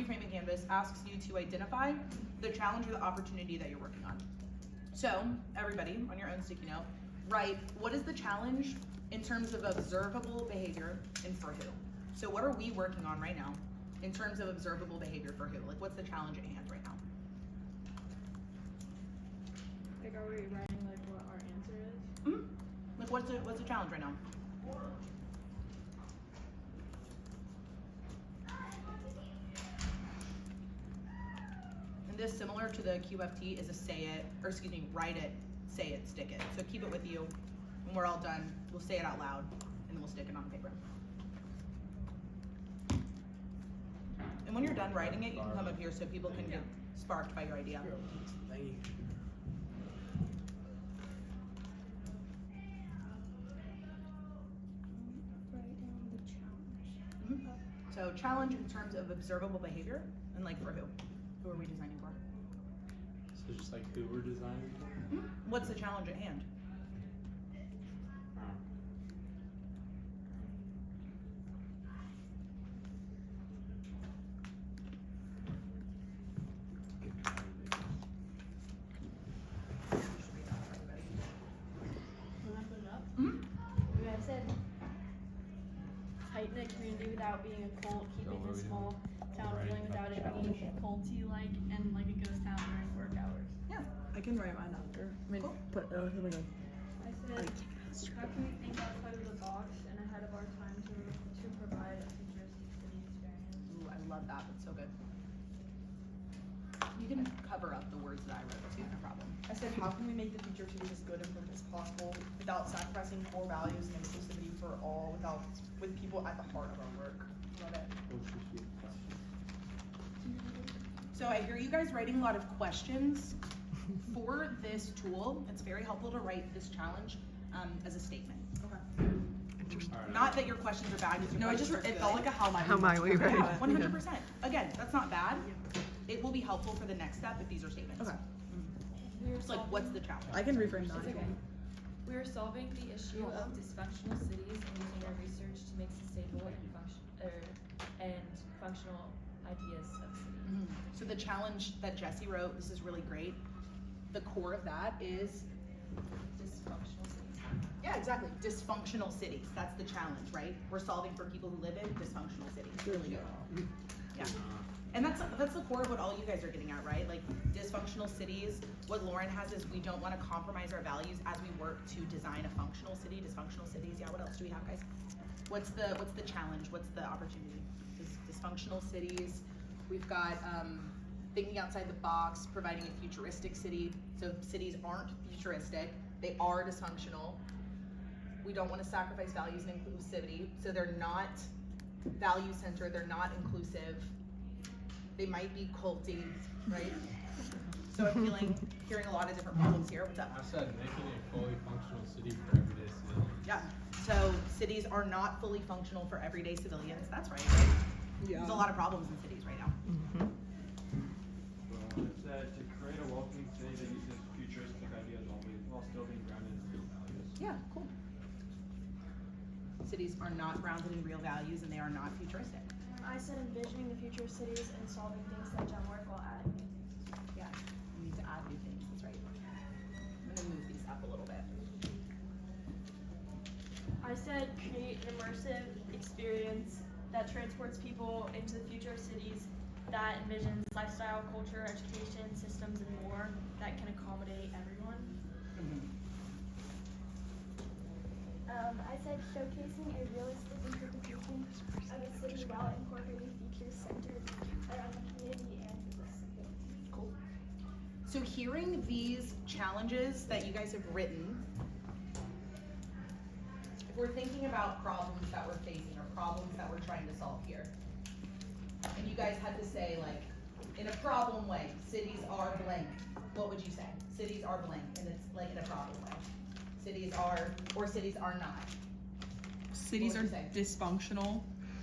Reframing Canvas asks you to identify the challenge or the opportunity that you're working on. So, everybody, on your own sticky note, write what is the challenge in terms of observable behavior and for who. So what are we working on right now in terms of observable behavior for who? Like, what's the challenge at hand right now? Like, are we writing like what our answer is? Mm-hmm. Like, what's the challenge right now? And this, similar to the QFT, is a write it, say it, stick it. So keep it with you. When we're all done, we'll say it out loud, and then we'll stick it on paper. And when you're done writing it, you can come up here so people can get sparked by your idea. Mm-hmm. So challenge in terms of observable behavior, and like for who? Who are we designing for? So just like who we're designing for? Mm-hmm. What's the challenge at hand? Tighten a community without being a cult, keeping a small town feeling without it being culty-like and like a ghost town during work hours. Yeah. I can write mine after. I mean, Cool. put I said, how can we think outside of the box and ahead of our time to provide a futuristic city experience? Ooh, I love that. That's so good. You can cover up the words that I wrote too, no problem. I said, how can we make the future cities as good and perfect as possible without sacrificing core values and inclusivity for all, with people at the heart of our work? Love it. So I hear you guys writing a lot of questions. For this tool, it's very helpful to write this challenge as a statement. Okay. Not that your questions are bad. No, it felt like a how might we write? 100%. Again, that's not bad. It will be helpful for the next step if these are statements. Okay. It's like, what's the challenge? I can reframe that. Okay. We are solving the issue of dysfunctional cities and using our research to make sustainable and functional ideas of cities. Mm-hmm. So the challenge that Jessie wrote, this is really great. The core of that is Dysfunctional cities. yeah, exactly. Dysfunctional cities. That's the challenge, right? We're solving for people who live in dysfunctional cities. Really good. Yeah. And that's the core of what all you guys are getting at, right? Like dysfunctional cities, what Lauren has is we don't want to compromise our values as we work to design a functional city. Dysfunctional cities, yeah, what else do we have, guys? What's the challenge? What's the opportunity? Dysfunctional cities. We've got thinking outside the box, providing a futuristic city. So cities aren't futuristic, they are dysfunctional. We don't want to sacrifice values and inclusivity, so they're not value-centered, they're not inclusive. They might be culty, right? So I'm hearing a lot of different problems here. What's up? I said making a fully functional city for everyday citizens. Yeah. So cities are not fully functional for everyday civilians. That's right. Yeah. There's a lot of problems in cities right now. Mm-hmm. It said to create a welcoming city that uses futuristic ideas only while still being grounded in real values. Yeah, cool. Cities are not grounded in real values and they are not futuristic. I said envisioning the future of cities and solving things that don't work while adding new things. Yeah, we need to add new things, that's right. I'm gonna move these up a little bit. I said create an immersive experience that transports people into the future of cities that envisions lifestyle, culture, education, systems, and more that can accommodate everyone. I said showcasing a realistic interpretation of a city while incorporating features centered around the community and disability. Cool. So hearing these challenges that you guys have written, if we're thinking about problems that we're facing or problems that we're trying to solve here, and you guys had to say, like, in a problem way, cities are blank, what would you say? Cities are blank, and it's like in a problem way. Cities are, or cities are not. Cities are dysfunctional.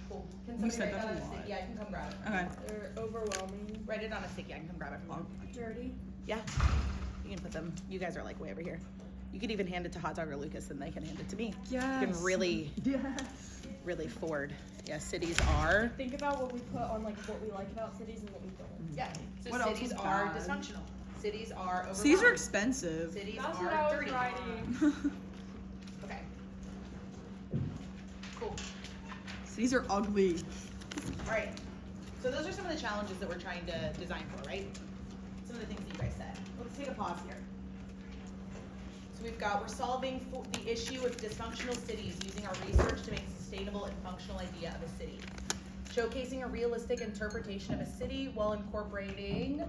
Cool. Can We somebody said write that that a on a lot. sticky? I can come grab it. Okay. They're overwhelming. Write it on a sticky, I can come grab it. Dirty. Yeah, you can put them, you guys are like way over here. You could even hand it to Hot Dog or Lucas and they can hand it to me. Yes. You can really Yes. really forward. Yeah, cities are. Think about what we put on like what we like about cities and what we don't. Yeah. So What else cities is are bad? dysfunctional. Cities are overwhelming. Cities are expensive. Cities That's are what I was dirty. writing. Okay. Cool. Cities are ugly. All right. So those are some of the challenges that we're trying to design for, right? Some of the things that you guys said. Let's take a pause here. So we're solving for the issue of dysfunctional cities using our research to make a sustainable and functional idea of a city. Showcasing a realistic interpretation of a city while incorporating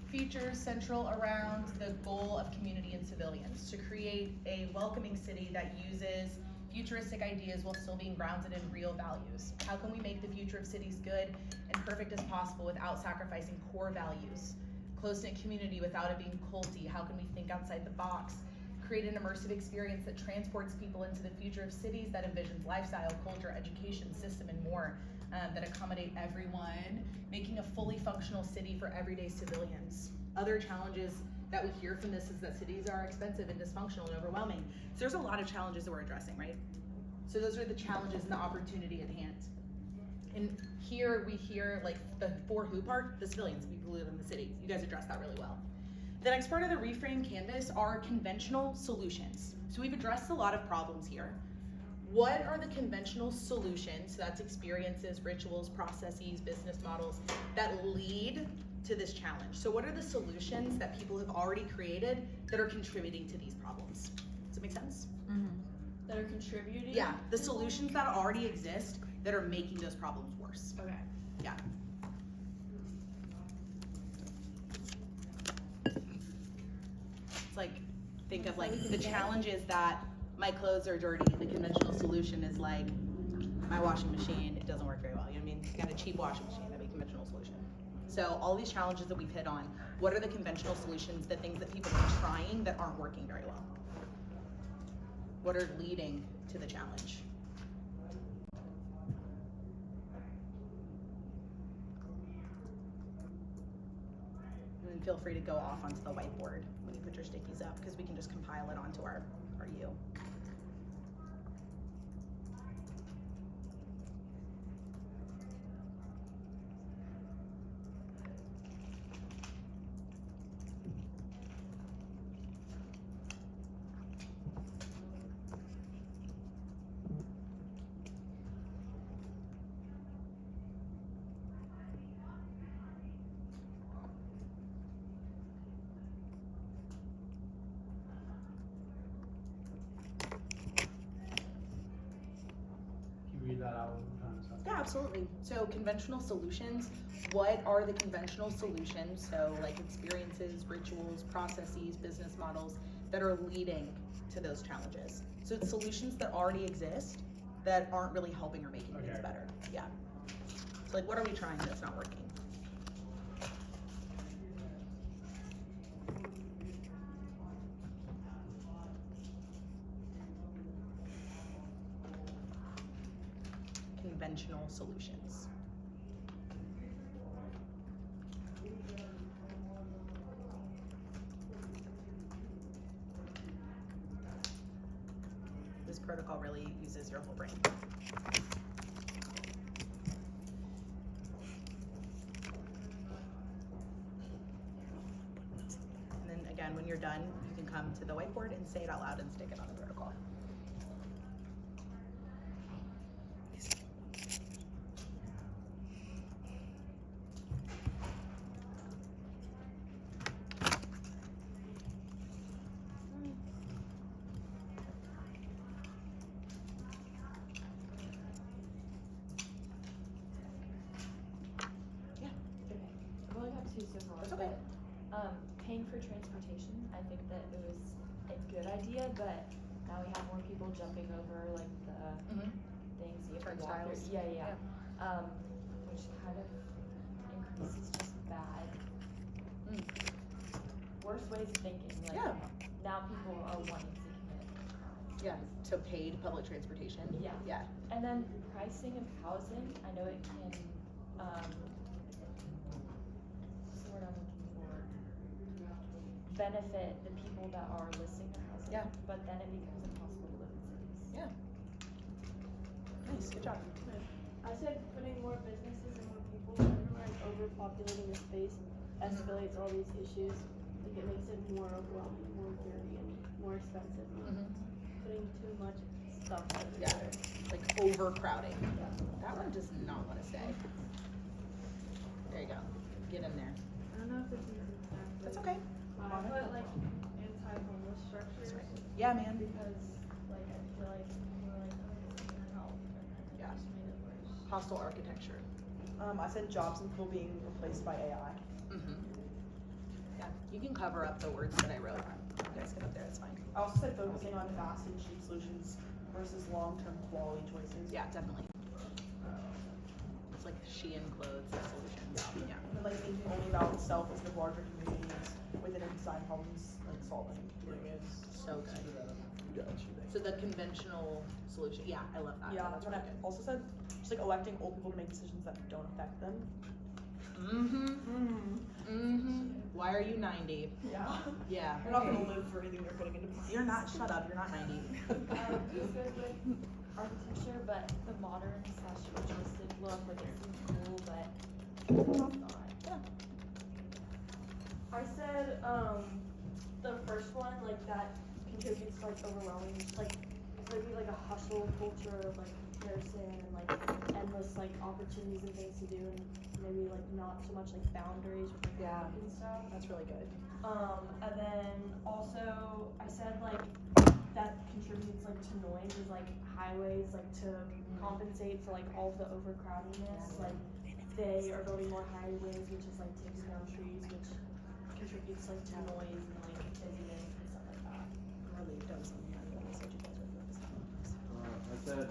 features central around the goal of community and civilians to create a welcoming city that uses futuristic ideas while still being grounded in real values. How can we make the future of cities good and perfect as possible without sacrificing core values? Close-knit community without it being culty. How can we think outside the box? Create an immersive experience that transports people into the future of cities that envisions lifestyle, culture, education, system, and more that accommodate everyone, making a fully functional city for everyday civilians. Other challenges that we hear from this is that cities are expensive and dysfunctional and overwhelming. So there's a lot of challenges that we're addressing, right? So those are the challenges and the opportunity at hand. And here we hear like the for who part, the civilians, people who live in the city. You guys addressed that really well. The next part of the reframe canvas are conventional solutions. So we've addressed a lot of problems here. What are the conventional solutions, so that's experiences, rituals, processes, business models, that lead to this challenge? So what are the solutions that people have already created that are contributing to these problems? Does it make sense? That are contributing. Yeah, the solutions that already exist that are making those problems worse. Okay. Yeah. It's like, think of like the challenge is that my clothes are dirty. The conventional solution is like my washing machine, it doesn't work very well. You know what I mean? Got a cheap washing machine, that'd be a conventional solution. So all these challenges that we've hit on, what are the conventional solutions, the things that people are trying that aren't working very well? What are leading to the challenge? And then feel free to go off onto the whiteboard when you put your stickies up, because we can just compile it onto our U. Read that out one more time. Yeah, absolutely. So conventional solutions, what are the conventional solutions? So like experiences, rituals, processes, business models that are leading to those challenges. So it's solutions that already exist that aren't really helping or making things better. Yeah. So like what are we trying that's not working? Conventional solutions. This protocol really uses your whole brain. And then again, when you're done, you can come to the whiteboard and say it out loud and stick it on the protocol. I've only got two so far. That's okay. But, paying for transportation, I think that it was a good idea, but now we have more people jumping over like the things you have to walk through. Turnstiles. Yeah. Which kind of increases just bad. Worse ways of thinking. Like, Yeah. Now people are wanting to commit crimes. Yeah, so paid public transportation. Yeah. Yeah. And then pricing of housing, I know it can, what's the word I'm looking for? Benefit the people that are listing their housing. Yeah. But then it becomes impossible to live in cities. Yeah. Nice, good job. I said putting more businesses and more people, like overpopulating the space escalates all these issues. Like it makes it more overwhelming, more dirty, and more expensive. Putting too much stuff everywhere. Like overcrowding. That one does not want to stay. There you go. Get in there. I don't know if this is exactly. That's okay. I put like anti-homeless structures. Yeah, man. Because like I feel like we're like, oh, it's gonna help, and then it Yeah. just made it worse. Hostile architecture. I said jobs and people being replaced by AI. Yeah, you can cover up the words that I wrote. You guys get up there, it's fine. I also said focusing on fast and cheap solutions versus long-term quality choices. Yeah, definitely. It's like Shein clothes solutions. Yeah. And like thinking only about itself instead of larger communities within design problems like solving. So good. So the conventional solution, yeah, I love that. Yeah, that's what I also said. Just like electing old people to make decisions that don't affect them. Why are you 90? Yeah. Yeah. You're not gonna live for anything they're putting into place. You're not, shut up, you're not 90. This goes with architecture, but the modern / futuristic look, like it seems cool, but it's not. I said the first one, like that contributes to like overwhelming, like maybe like a hustle culture of like comparison and like endless like opportunities and things to do, and maybe like not so much like boundaries with like work and stuff. That's really good. And then also I said like that contributes like to noise is like highways like to compensate for like all the overcrowdedness. Like they are building more highways, which is like takes down trees, which contributes like to noise and like busyness and stuff like that. Really does. I said,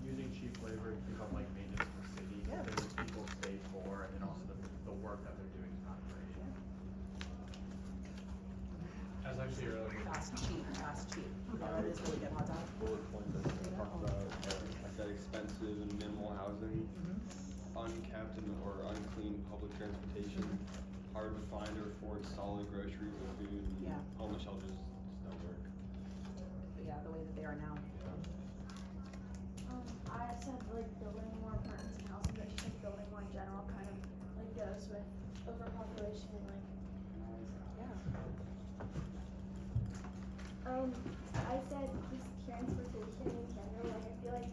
using cheap labor to pick up like maintenance for cities, because people stay poor, and then also the work that they're doing is not great. That's actually really good. Fast, cheap. Yeah, that is really good. Hot dog. Bullet points I talked about, I said expensive and minimal housing, unkept or unclean public transportation, hard to find or afford solid groceries or food, and homeless shelters just don't work. But yeah, the way that they are now. I said like building more apartments and houses, but just like building more in general kind of like goes with overpopulation and like I said just transportation in general, like I feel like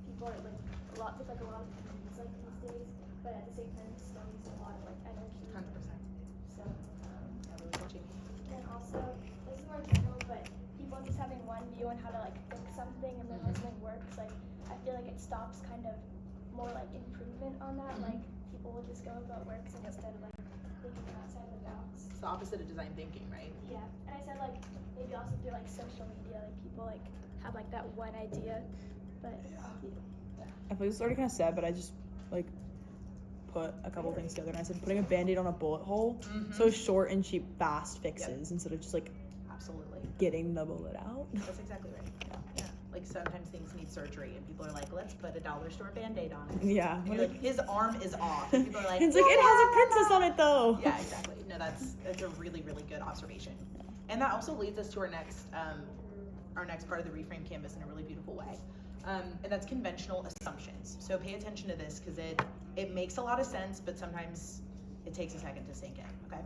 people are like a lot of things like these days, but at the same time it still needs a lot of like energy. 100%. So Yeah, really touching. and also this is more general, but people just having one view on how to like fix something and then when something works, like I feel like it stops kind of more like improvement on that. Like people will just go about works instead of like thinking outside the box. It's the opposite of design thinking, right? Yeah, and I said like maybe also through like social media, like people like have like that one idea, but I feel this is already kind of said, but I just like put a couple things together and I said putting a band-aid on a bullet hole. So short and cheap, fast fixes instead of just like Absolutely. getting the bullet out. That's exactly right. Yeah. Like sometimes things need surgery and people are like, let's put a dollar store band-aid on it. Yeah. And you're like, his arm is off. And people are like, It's like, it has a princess on it though. Yeah, exactly. No, that's a really, really good observation. And that also leads us to our next part of the Reframe Canvas in a really beautiful way. And that's conventional assumptions. So pay attention to this because it makes a lot of sense, but sometimes it takes a second to sink in, okay?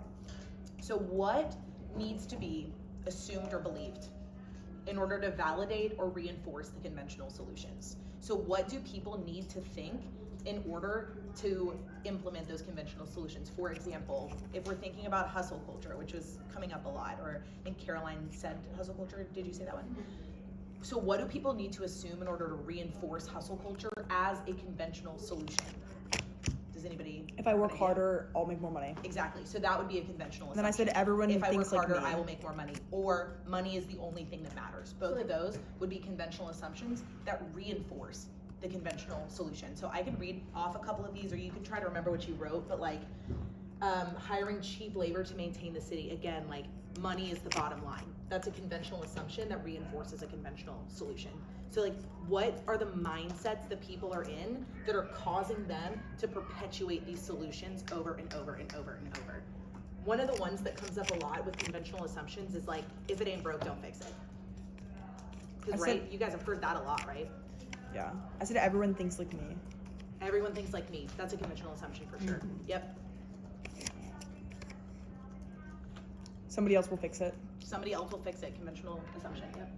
So what needs to be assumed or believed in order to validate or reinforce the conventional solutions? So what do people need to think in order to implement those conventional solutions? For example, if we're thinking about hustle culture, which was coming up a lot, or I think Caroline said hustle culture, did you say that one? So what do people need to assume in order to reinforce hustle culture as a conventional solution? Does anybody? If I work harder, I'll make more money. Exactly, so that would be a conventional assumption. Then I said everyone if I thinks work harder, like me. I will make more money, or money is the only thing that matters. Both of those would be conventional assumptions that reinforce the conventional solution. So I could read off a couple of these, or you could try to remember what you wrote, but like hiring cheap labor to maintain the city, again, like money is the bottom line. That's a conventional assumption that reinforces a conventional solution. So like, what are the mindsets that people are in that are causing them to perpetuate these solutions over and over and over and over? One of the ones that comes up a lot with conventional assumptions is like, if it ain't broke, don't fix it. Because right, you guys have heard that a lot, right? Yeah. I said everyone thinks like me. Everyone thinks like me. That's a conventional assumption for sure. Yep. Somebody else will fix it. Somebody else will fix it. Conventional assumption. Yep.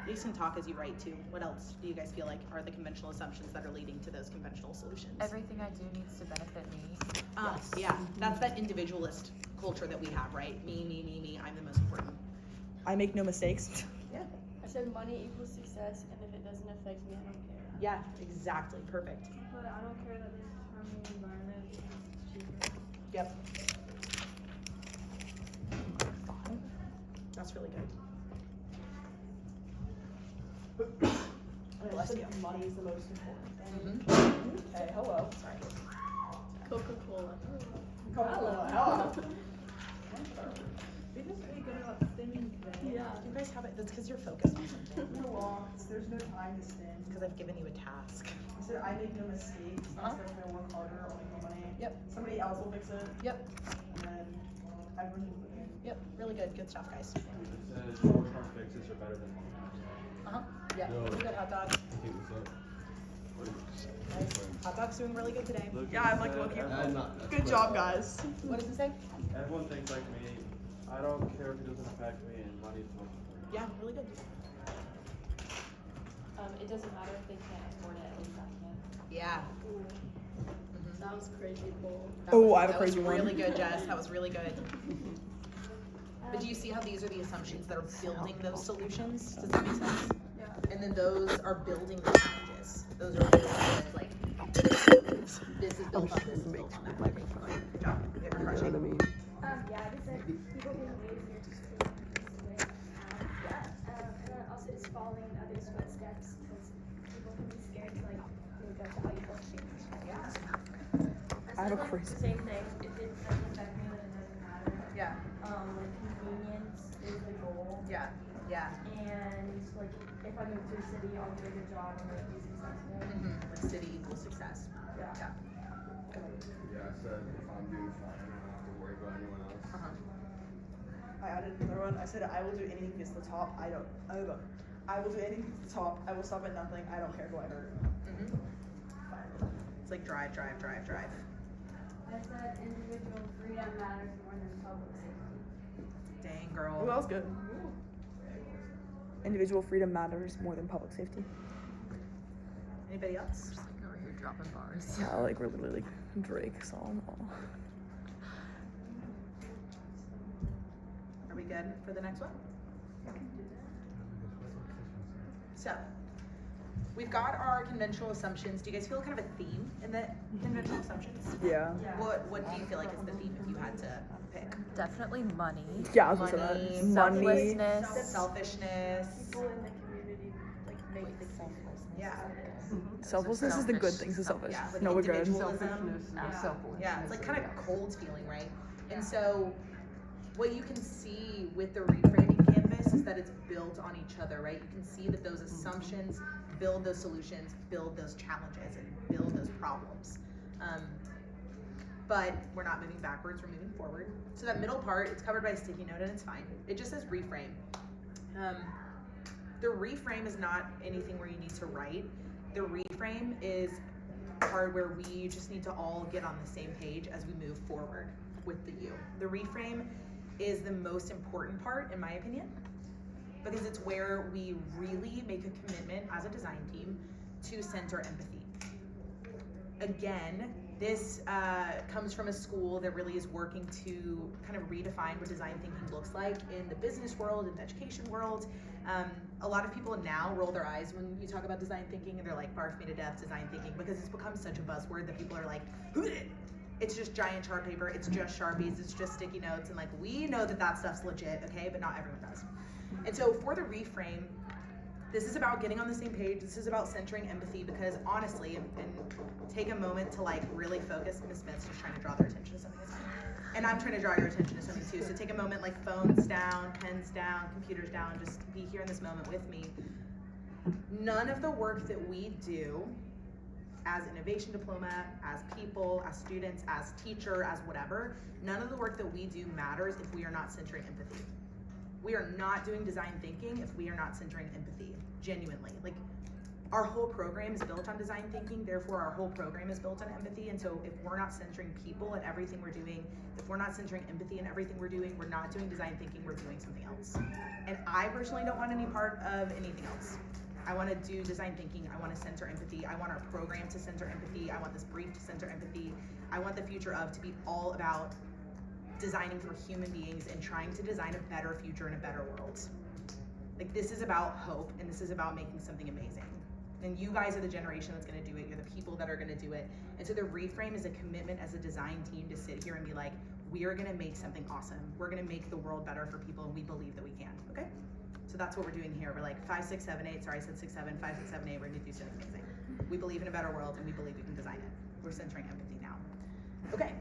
You can talk as you write too. What else do you guys feel like are the conventional assumptions that are leading to those conventional solutions? Everything I do needs to benefit me. Yes. Yeah. That's that individualist culture that we have, right? Me. I'm the most important. I make no mistakes. Yeah. I said money equals success, and if it doesn't affect me, I don't care. Yeah. Exactly. Perfect. But I don't care that this is harming the environment because it's cheaper. Yep. That's really good. I said money is the most important thing. Mm-hmm. Hey, hello. Sorry. Coca-Cola. Coca-Cola. Hello. We're just really good about singing today. Yeah. You guys have it. That's because you're focused on something. There's no time to spend. Because I've given you a task. I said I make no mistakes. Uh-huh. Instead of gonna work harder, I'll make more money. Yep. Somebody else will fix it. Yep. And then everyone will fix it. Yep. Really good. Good stuff, guys. It says short-term fixes are better than long-term. Uh-huh. Yeah. No. Really good, hot dog. Okay, what's up? Nice. Hot dog's doing really good today. Yeah, I'm like looking. That's Good job, guys. What does it say? Everyone thinks like me. I don't care if it doesn't affect me, and money's the most important. Yeah, really good. It doesn't matter if they can't afford it, at least I can. Yeah. That was crazy cool. Oh, I have a crazy That one. was really good, Jess. That was really good. But do you see how these are the assumptions that are building those solutions? Does that make sense? Yeah. And then those are building the challenges. Those are building like this is built on this, is built on that. Good job. You're crushing. Yeah, I just said people being lazy or just being and then also just following in others' footsteps because people can be scared to like make a valuable change. Yeah. I have a said, like, crazy- the same thing. If it doesn't affect me, then it doesn't matter. Yeah. Like convenience is the goal. Yeah. Yeah. And like if I move to a city, I'll do a good job and like be successful. Like city equals success. Yeah. Yeah. Yeah, I said if I'm doing fine, I don't have to worry about anyone else. Uh-huh. I added another one. I said I will do anything to get to the top. I will do anything to the top. I will stop at nothing. I don't care who I hurt. It's like drive. I said individual freedom matters more than public safety. Dang, girl. Oh, that was good. Individual freedom matters more than public safety. Anybody else? Just like over here dropping bars. Yeah, like we're literally like Drake song. Are we good for the next one? So, we've got our conventional assumptions. Do you guys feel kind of a theme in the conventional assumptions? Yeah. What do you feel like is the theme if you had to pick? Definitely money. Yeah, I was gonna Money, say that. Money. Selflessness. Selfishness. People in the community like make the Yeah. Selflessness is the good things of selfish. Yeah, like No, we're good. individualism. Yeah, it's like kind of cold feeling, right? And so, what you can see with the reframing canvas is that it's built on each other, right? You can see that those assumptions build those solutions, build those challenges, and build those problems. But we're not moving backwards, we're moving forward. So that middle part, it's covered by a sticky note and it's fine. It just says reframe. The reframe is not anything where you need to write. The reframe is part where we just need to all get on the same page as we move forward with the U. The reframe is the most important part, in my opinion, because it's where we really make a commitment as a design team to center empathy. Again, this comes from a school that really is working to kind of redefine what design thinking looks like in the business world, in the education world. A lot of people now roll their eyes when you talk about design thinking and they're like, barf me to death, design thinking, because it's become such a buzzword that people are like, it's just giant chart paper, it's just Sharpies, it's just sticky notes, and like, we know that that stuff's legit, okay, but not everyone does. And so for the reframe, this is about getting on the same page. This is about centering empathy, because honestly, and take a moment to like really focus. Ms. Smith's just trying to draw their attention to something. And I'm trying to draw your attention to something too. So take a moment, like phones down, pens down, computers down, just be here in this moment with me. None of the work that we do as innovation diploma, as people, as students, as teacher, as whatever, none of the work that we do matters if we are not centering empathy. We are not doing design thinking if we are not centering empathy, genuinely. Like, our whole program is built on design thinking, therefore our whole program is built on empathy. And so if we're not centering people in everything we're doing, if we're not centering empathy in everything we're doing, we're not doing design thinking, we're doing something else. And I personally don't want any part of anything else. I want to do design thinking, I want to center empathy, I want our program to center empathy, I want this brief to center empathy, I want the future of to be all about designing for human beings and trying to design a better future and a better world. Like, this is about hope, and this is about making something amazing. And you guys are the generation that's gonna do it, you're the people that are gonna do it. And so the reframe is a commitment as a design team to sit here and be like, we are gonna make something awesome. We're gonna make the world better for people, and we believe that we can, okay? So that's what we're doing here. We're like 5, 6, 7, 8, sorry I said 6, 7, 5, 6, 7, 8, we're gonna do something amazing. We believe in a better world, and we believe we can design it. We're centering empathy now. Okay,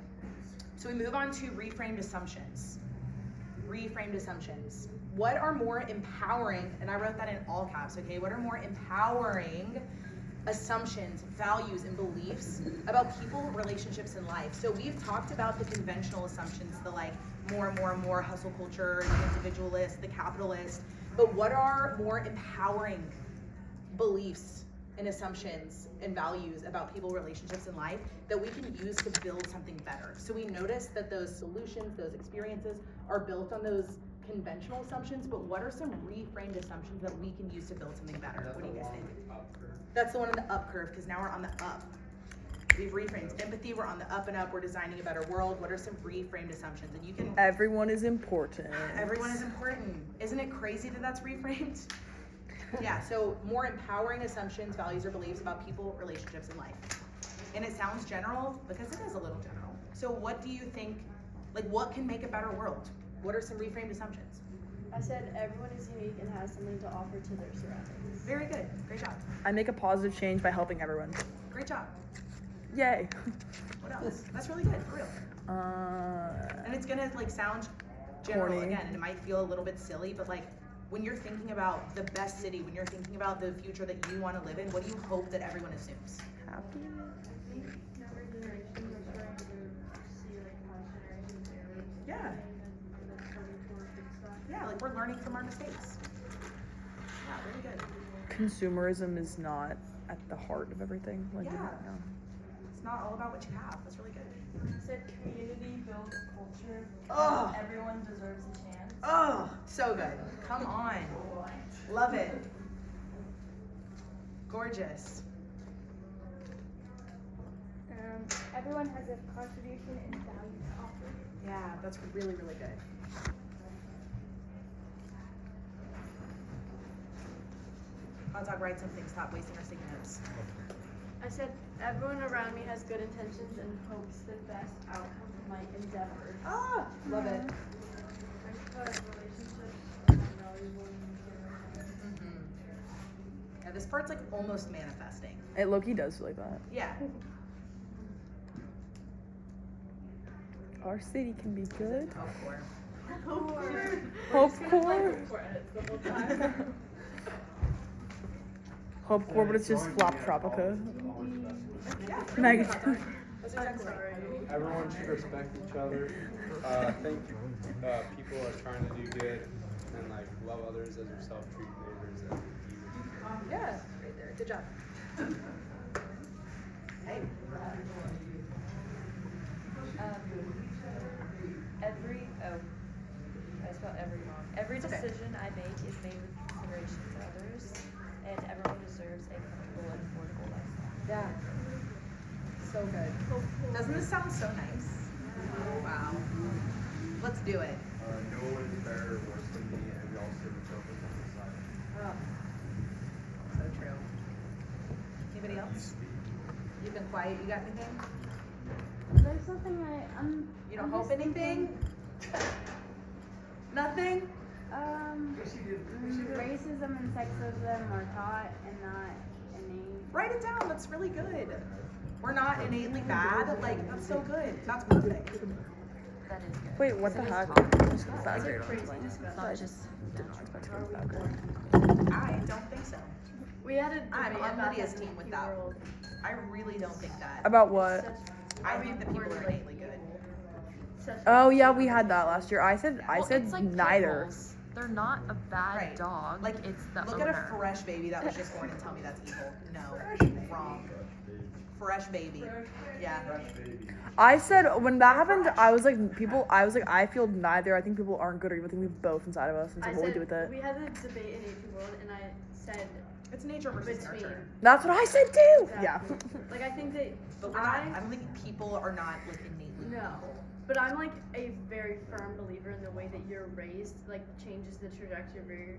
so we move on to reframed assumptions. Reframed assumptions. What are more empowering, and I wrote that in all caps, okay? What are more empowering assumptions, values, and beliefs about people, relationships, and life? So we've talked about the conventional assumptions, the like more hustle culture, the individualist, the capitalist, but what are more empowering beliefs and assumptions and values about people, relationships, and life that we can use to build something better? So we noticed that those solutions, those experiences are built on those conventional assumptions, but what are some reframed assumptions that we can use to build something better? What do you guys think? That's the one on the up curve, because now we're on the up. We've reframed empathy, we're on the up and up, we're designing a better world. What are some reframed assumptions? And you can... Everyone is important. Everyone is important. Isn't it crazy that that's reframed? Yeah, so more empowering assumptions, values, or beliefs about people, relationships, and life. And it sounds general, because it is a little general. So what do you think, like, what can make a better world? What are some reframed assumptions? I said everyone is unique and has something to offer to their surroundings. Very good. Great job. I make a positive change by helping everyone. Great job. Yay. What else? That's really good, for real. And it's gonna like sound general Corny. again, and it might feel a little bit silly, but like when you're thinking about the best city, when you're thinking about the future that you want to live in, what do you hope that everyone assumes? Happy. I think younger generations are starting to see like how generations errors. Yeah. And then starting to work with stuff. Yeah, like we're learning from our mistakes. Yeah, really good. Consumerism is not at the heart of everything. Like, Yeah. It's not all about what you have. That's really good. I said community builds culture. Oh. Everyone deserves a chance. Oh, so good. Come on. Love it. Gorgeous. Everyone has a contribution and value to offer. Yeah, that's really, really good. I'll talk right something. Stop wasting our sticky notes. I said everyone around me has good intentions and hopes the best outcome of my endeavor. Ah, love it. I put relationships are valuable and Mm-hmm. Yeah, this part's like almost manifesting. It low-key does feel like that. Yeah. Our city can be good. Hope core. Hope core. Hope core, but it's just flop tropica. Yeah. Megan. That's exactly right. Everyone should respect each other. Think People are trying to do good and like love others as yourself, treat neighbors as you. Yeah, right there. Good job. Hey. I spelled every wrong. Every It's okay. decision I make is made with consideration for others, and everyone deserves a comfortable and affordable lifestyle. Yeah. So good. Doesn't this sound so nice? Wow. Let's do it. No one is better or worse than me, and we all serve each other on the side. Oh. So true. Anybody else? You've been quiet. You got anything? There's something You don't hope anything? Nothing? Racism and sexism are taught and not innate. Write it down. That's really good. We're not innately bad. Like, that's so good. That's perfect. That is good. Wait, what the heck? It's not just I don't think so. We had a I'm debate on about Lydia's that team with that. I really don't think that. About what? I think that people are innately good. Oh yeah, we had that last year. I said it's like neither. pitbulls. they're not a bad Right. dog. Like, it's the look owner. at a fresh baby that was just born and tell me that's evil. No, wrong. Fresh baby. Yeah. I said when that happened, I was like, I feel neither. I think people aren't good or evil. I think we have both inside of us. And so what we do with it. We had a debate in Nature World, and I said It's nature versus between. nurture. That's what I said too. Exactly. Yeah. Like I think that But we're not, I don't think people are not like innately No. evil. But I'm like a very firm believer in the way that you're raised, like changes the trajectory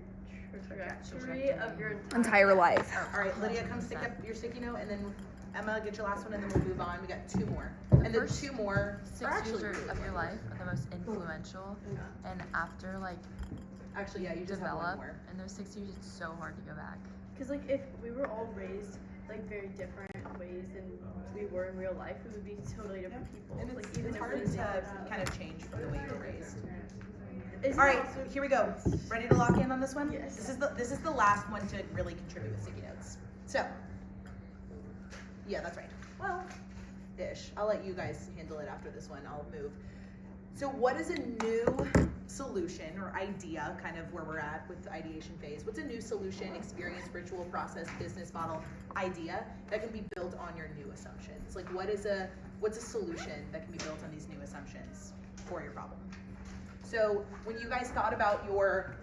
of your Entire life. All right, Lydia, come stick up your sticky note, and then Emma, get your last one, and then we'll move on. We got 2 more, and the first 2 more 6 are actually years really of your good. life are the most influential, and after like Actually, yeah, you just have one develop more. in those 6 years, it's so hard to go back. Because like if we were all raised like very different ways than we were in real life, we would be totally different people. And like it's if hard we to did kind of change from the way you were raised. Isn't All it right, also- here we go. Ready to lock in on this one? Yes. This is the last one to really contribute with sticky notes. So, yeah, that's right. Well, ish. I'll let you guys handle it after this one. I'll move. So, what is a new solution or idea, kind of where we're at with the ideation phase? What's a new solution, experience, ritual, process, business model, idea that can be built on your new assumptions? Like, what's a solution that can be built on these new assumptions for your problem? So when you guys thought about your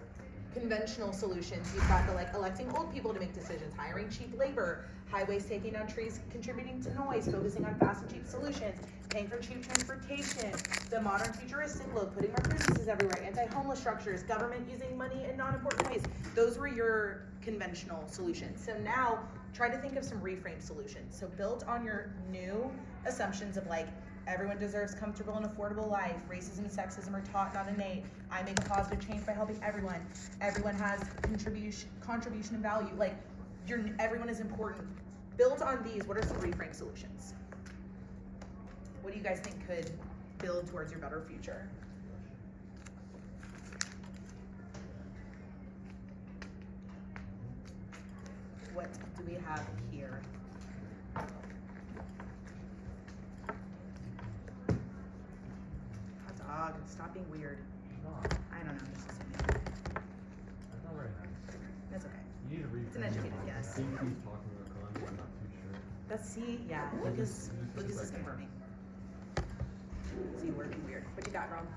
conventional solutions, you've got the like electing old people to make decisions, hiring cheap labor, highways taking down trees, contributing to noise, focusing on fast and cheap solutions, paying for cheap transportation, the modern futuristic look, putting more businesses everywhere, anti-homeless structures, government using money in non-important ways. Those were your conventional solutions. So now try to think of some reframe solutions. So built on your new assumptions of like, everyone deserves comfortable and affordable life. Racism and sexism are taught, not innate. I make a positive change by helping everyone. Everyone has contribution and value. Like, everyone is important. Built on these, what are some reframe solutions? What do you guys think could build towards your better future? What do we have here? Dog, stop being weird. I don't know, I'm just assuming. That's not very nice. That's okay. You need to read. It's an educated guess. He keeps talking about Columbia, I'm not too sure. That's C, yeah, Lucas is confirming. C, we're being weird. What you got, Ron?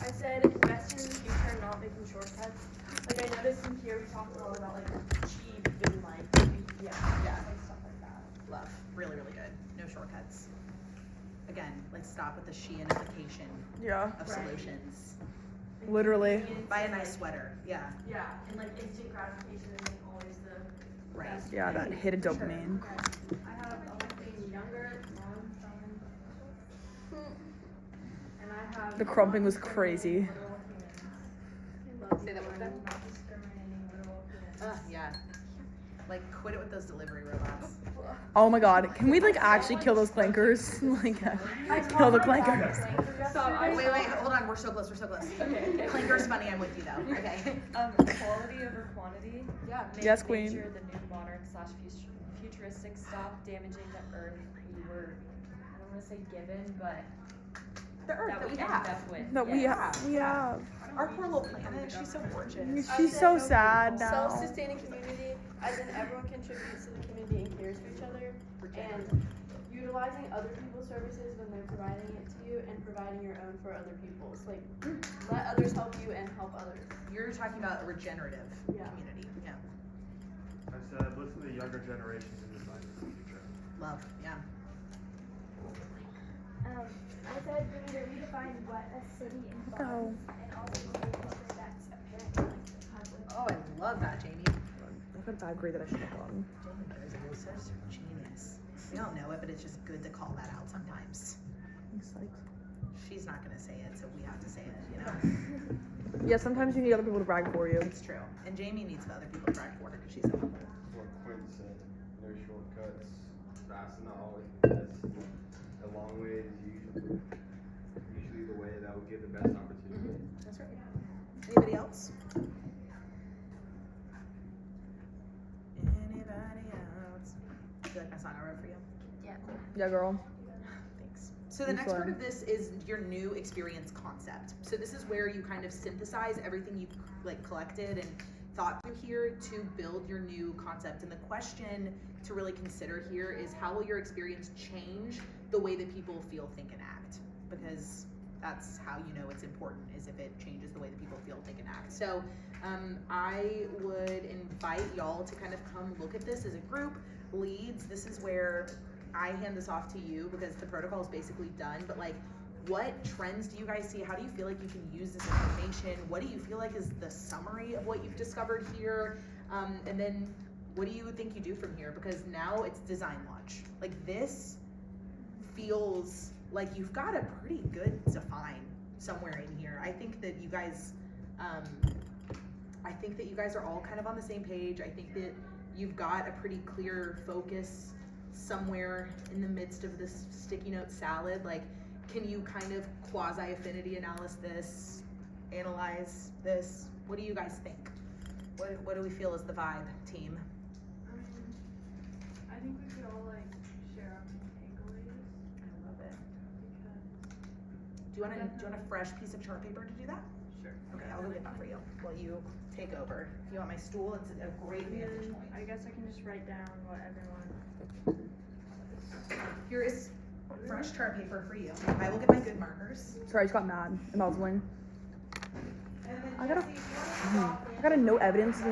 I said invest in the future and not making shortcuts. Like I noticed in here we talked a lot about like cheap and like Yeah. like stuff like that. Love. Really, really good. No shortcuts. Again, let's stop with the Sheinification Yeah. of solutions. Literally. Buy a nice sweater. Yeah. Yeah, and like instant gratification isn't always the Right. best. Yeah, that hidden dopamine. Okay. I have electing younger, and I have The crumping was crazy. Say that one more time. Not discriminating little humans. Yeah. Like, quit it with those delivery robots. Oh my god, can we like actually kill those clankers? Like, kill the clankers. Wait, hold on. We're so close. Okay. Clinker's funny. I'm with you though. Okay. Quality over quantity. Yeah. Make Yes, queen. nature the new modern / futuristic. Stop damaging the earth we were, I don't want to say given, but The earth that that we we end have. up with. That we Yes. have. Our poor little planet. She's so gorgeous. She's so sad now. Self-sustaining community, as in everyone contributes to the community and cares for each other, and utilizing other people's services when they're providing it to you, and providing your own for other people's. Like, let others help you and help others. You're talking about a regenerative Yeah. community. Yeah. I said, listen to the younger generations and decide for the future. Love. Yeah. I said we need to redefine what a city involves and also make sure that's apparent. Oh, I love that, Jamie. I got a bad grade that I should have gotten. Jamie is such a genius. We don't know it, but it's just good to call that out sometimes. She's not gonna say it, so we have to say it, you know? Yeah, sometimes you need other people to brag for you. It's true. And Jamie needs other people to brag for her because she's so humble. What Quinn said, no shortcuts, fast is not always the best. A long way is usually the way that will give the best opportunity. That's right. Anybody else? Anybody else? Do you like my song I wrote for you? Yeah, girl. Thanks. So the Each next part one. of this is your new experience concept. So this is where you kind of synthesize everything you've like collected and thought through here to build your new concept. And the question to really consider here is, how will your experience change the way that people feel, think, and act? Because that's how you know it's important, is if it changes the way that people feel, think, and act. So I would invite y'all to kind of come look at this as a group. Leads, this is where I hand this off to you because the protocol is basically done, but like, what trends do you guys see? How do you feel like you can use this information? What do you feel like is the summary of what you've discovered here? And then what do you think you do from here? Because now it's design launch. Like, this feels like you've got a pretty good define somewhere in here. I think that you guys, are all kind of on the same page. I think that you've got a pretty clear focus somewhere in the midst of this sticky note salad. Like, can you kind of quasi-affinity analyze this? What do you guys think? What do we feel is the vibe, team? I think we could all like share our takeaways. I love it. Because Do you want a fresh piece of chart paper to do that? sure. Okay, I'll go get that for you while you take over. If you want my stool, it's a great vantage point. I guess I can just write down what everyone. Here is fresh chart paper for you. I will get my good markers. Sorry, I just got mad. Embezzling. And then I gotta- Jesse, if you want to stop I gotta no evidence.